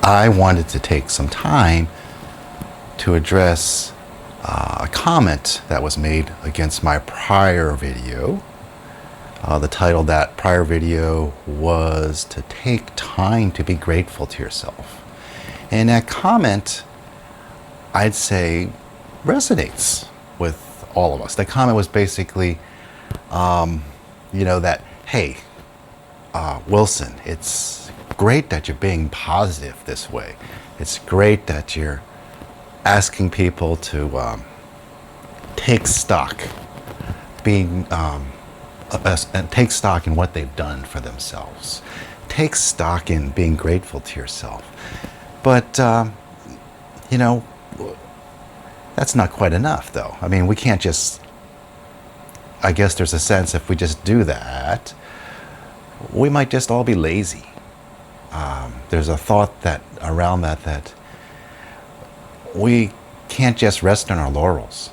I wanted to take some time to address a comment that was made against my prior video. The title of that prior video was to take time to be grateful to yourself. And that comment, I'd say, resonates with all of us. The comment was basically, that, hey, Wilson, it's great that you're being positive this way. It's great that you're asking people to take stock, take stock in what they've done for themselves. Take stock in being grateful to yourself. But, that's not quite enough, though. I mean, we can't just, I guess there's a sense if we just do that, we might just all be lazy. There's a thought that around that we can't just rest on our laurels.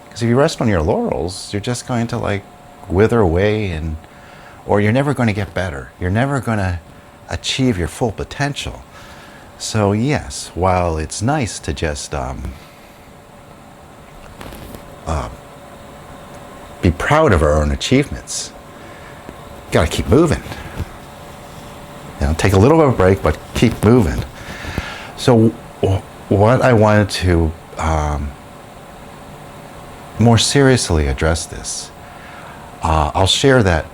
Because if you rest on your laurels, you're just going to wither away, or you're never going to get better. You're never going to achieve your full potential. So yes, while it's nice to just be proud of our own achievements, you gotta keep moving. Take a little bit of a break, but keep moving. So what I wanted to more seriously address this, I'll share that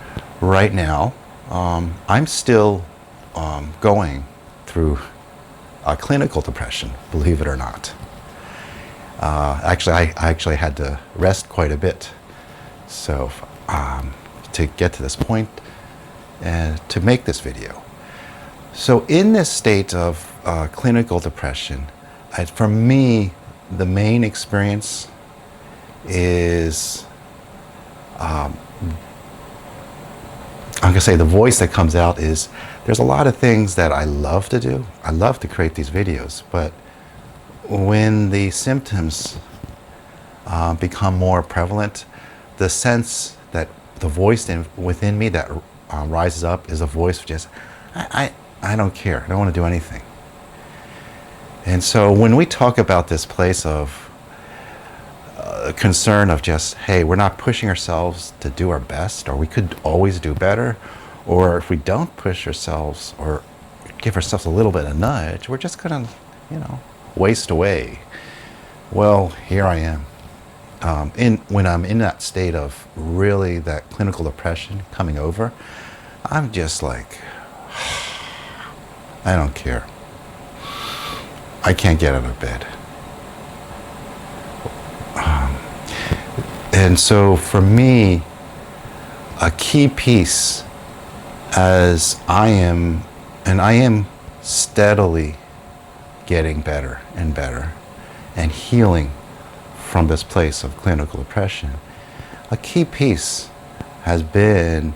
right now. I'm still going through clinical depression, believe it or not. I actually had to rest quite a bit. So to get to this point and to make this video. So in this state of clinical depression, for me, the main experience is, I'm going to say the voice that comes out is, there's a lot of things that I love to do. I love to create these videos, but when the symptoms become more prevalent, the sense that the voice within me that rises up is a voice of just, I don't care. I don't want to do anything. And so when we talk about this place of concern of just, hey, we're not pushing ourselves to do our best, or we could always do better, or if we don't push ourselves or give ourselves a little bit of nudge, we're just going to, waste away. Well, here I am. When I'm in that state of really that clinical depression coming over, I'm just like, I don't care. I can't get out of bed. And so for me, a key piece as I am steadily getting better and better and healing from this place of clinical depression, a key piece has been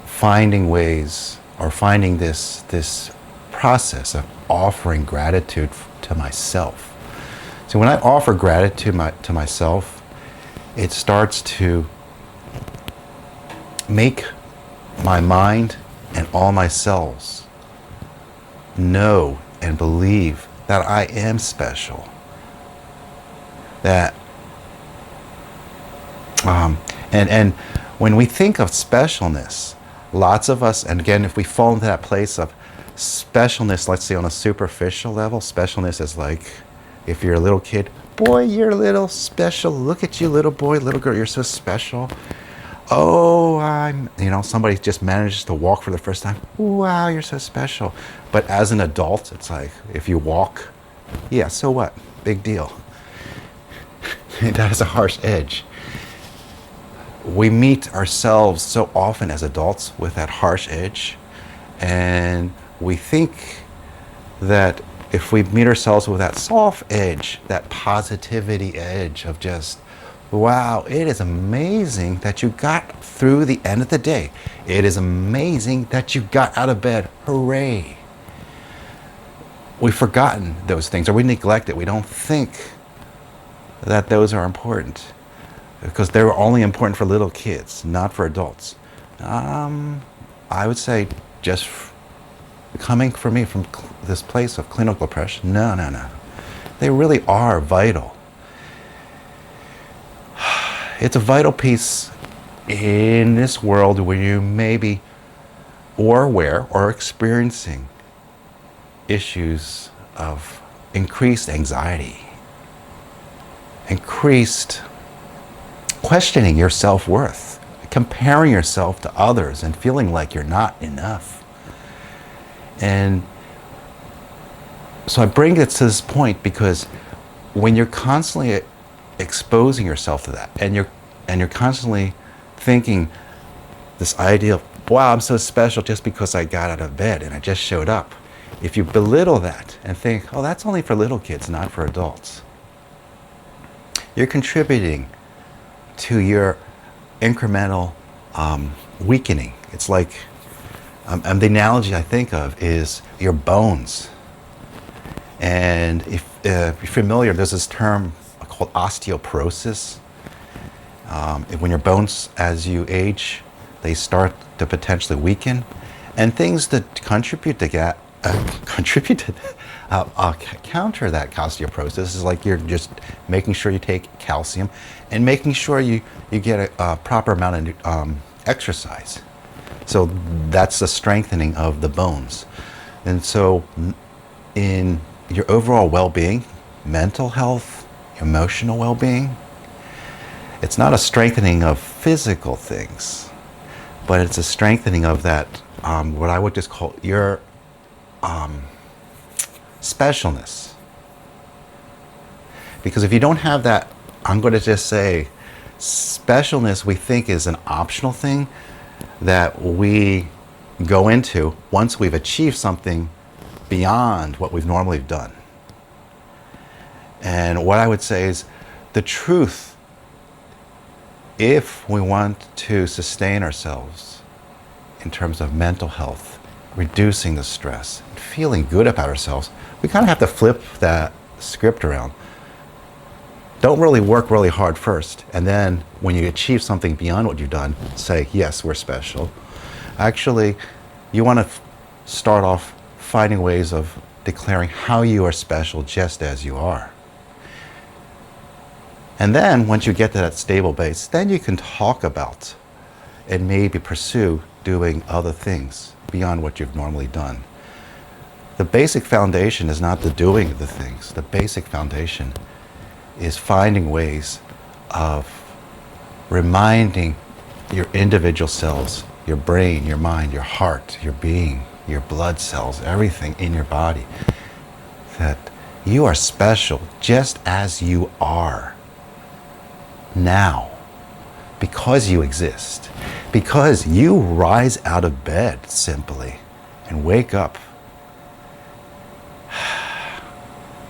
finding ways, or finding this process of offering gratitude to myself. So when I offer gratitude to myself, it starts to make my mind and all my cells know and believe that I am special. That and when we think of specialness, lots of us, and again, if we fall into that place of specialness, let's say on a superficial level, specialness is like, if you're a little kid, boy, you're a little special. Look at you, little boy, little girl, you're so special. Oh, somebody just manages to walk for the first time. Wow, you're so special. But as an adult, it's like, if you walk, yeah, so what? Big deal. That has a harsh edge. We meet ourselves so often as adults with that harsh edge, and we think that if we meet ourselves with that soft edge, that positivity edge of just, wow, it is amazing that you got through the end of the day. It is amazing that you got out of bed. Hooray. We've forgotten those things, or we neglect it. We don't think that those are important, because they're only important for little kids, not for adults. I would say just coming for me from this place of clinical depression. No, no, no. They really are vital. It's a vital piece in this world where you may be or aware or experiencing issues of increased anxiety, increased questioning your self-worth, comparing yourself to others and feeling like you're not enough. And so I bring it to this point because when you're constantly exposing yourself to that, and you're constantly thinking this idea of, wow, I'm so special just because I got out of bed and I just showed up. If you belittle that and think, oh, that's only for little kids, not for adults, you're contributing to your incremental weakening. It's like, the analogy I think of is your bones. And if you're familiar, there's this term called osteoporosis. When your bones, as you age, they start to potentially weaken. And things that contribute to that, counter that osteoporosis is like you're just making sure you take calcium and making sure you get a proper amount of exercise. So that's the strengthening of the bones. And so in your overall well-being, mental health, emotional well-being, it's not a strengthening of physical things, but it's a strengthening of that, what I would just call your specialness. Because if you don't have that, I'm going to just say, specialness we think is an optional thing that we go into once we've achieved something beyond what we've normally done. And what I would say is the truth, if we want to sustain ourselves in terms of mental health, reducing the stress, feeling good about ourselves, we kind of have to flip that script around. Don't really work really hard first, and then when you achieve something beyond what you've done, say, yes, we're special. Actually, you want to start off finding ways of declaring how you are special just as you are. And then once you get to that stable base, then you can talk about and maybe pursue doing other things beyond what you've normally done. The basic foundation is not the doing of the things. The basic foundation is finding ways of reminding your individual cells, your brain, your mind, your heart, your being, your blood cells, everything in your body, that you are special just as you are now, because you exist, because you rise out of bed simply and wake up.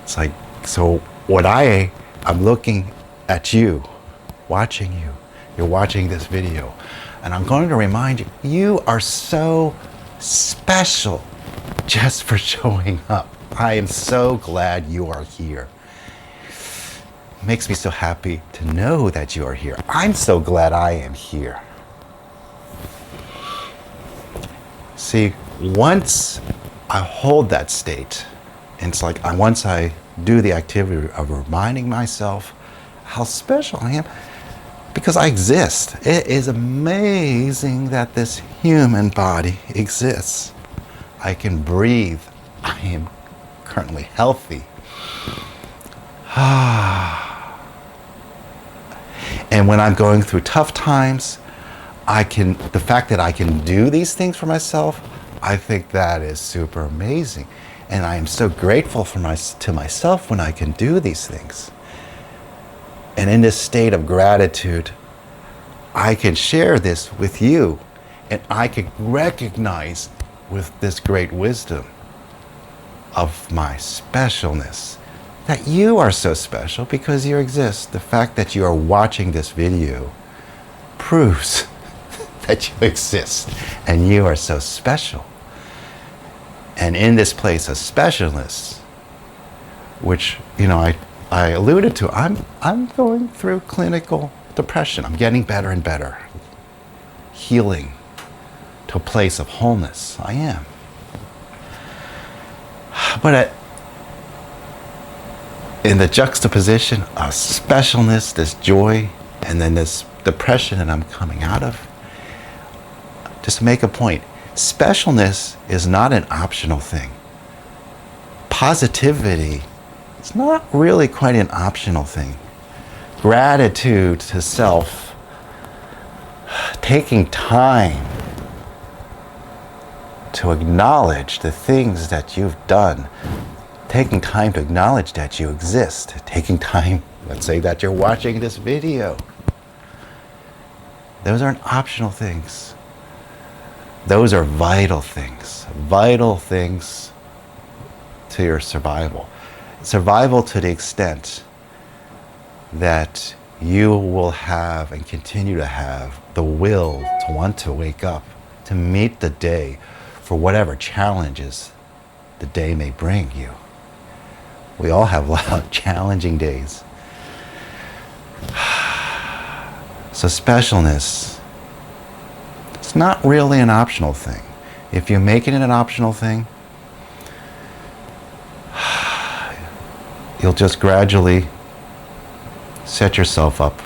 It's like, so what I'm looking at you, watching you, you're watching this video, and I'm going to remind you, you are so special just for showing up. I am so glad you are here. It makes me so happy to know that you are here. I'm so glad I am here. See, once I hold that state, and it's like once I do the activity of reminding myself how special I am, because I exist. It is amazing that this human body exists. I can breathe. I am currently healthy. And when I'm going through tough times, the fact that I can do these things for myself, I think that is super amazing. And I am so grateful to myself when I can do these things. And in this state of gratitude, I can share this with you, and I can recognize with this great wisdom of my specialness that you are so special because you exist. The fact that you are watching this video proves that you exist and you are so special. And in this place of specialness, which, I alluded to, I'm going through clinical depression. I'm getting better and better. Healing to a place of wholeness. I am. But in the juxtaposition of specialness, this joy, and then this depression that I'm coming out of, just to make a point, specialness is not an optional thing. Positivity is not really quite an optional thing. Gratitude to self, taking time to acknowledge the things that you've done, taking time to acknowledge that you exist, taking time, let's say that you're watching this video. Those aren't optional things. Those are vital things to your survival. Survival to the extent that you will have and continue to have the will to want to wake up, to meet the day for whatever challenges the day may bring you. We all have a lot of challenging days. So specialness, it's not really an optional thing. If you make it an optional thing, you'll just gradually set yourself up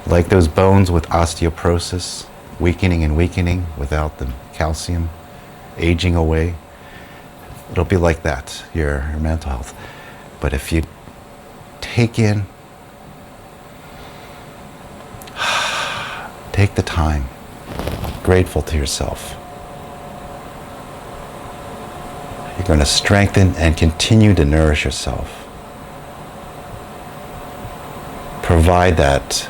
like those bones with osteoporosis, weakening and weakening without the calcium, aging away. It'll be like that, your mental health. But if you take the time, grateful to yourself, you're going to strengthen and continue to nourish yourself. Provide that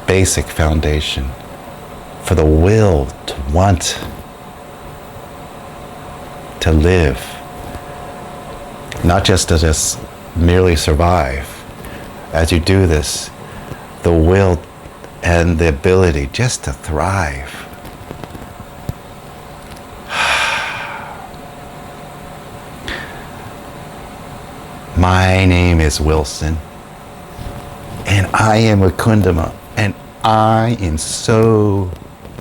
basic foundation for the will to want to live, not just to just merely survive. As you do this, the will and the ability just to thrive. My name is Wilson, and I am a Kundama, and I am so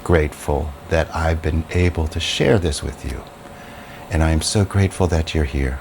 grateful that I've been able to share this with you. And I am so grateful that you're here.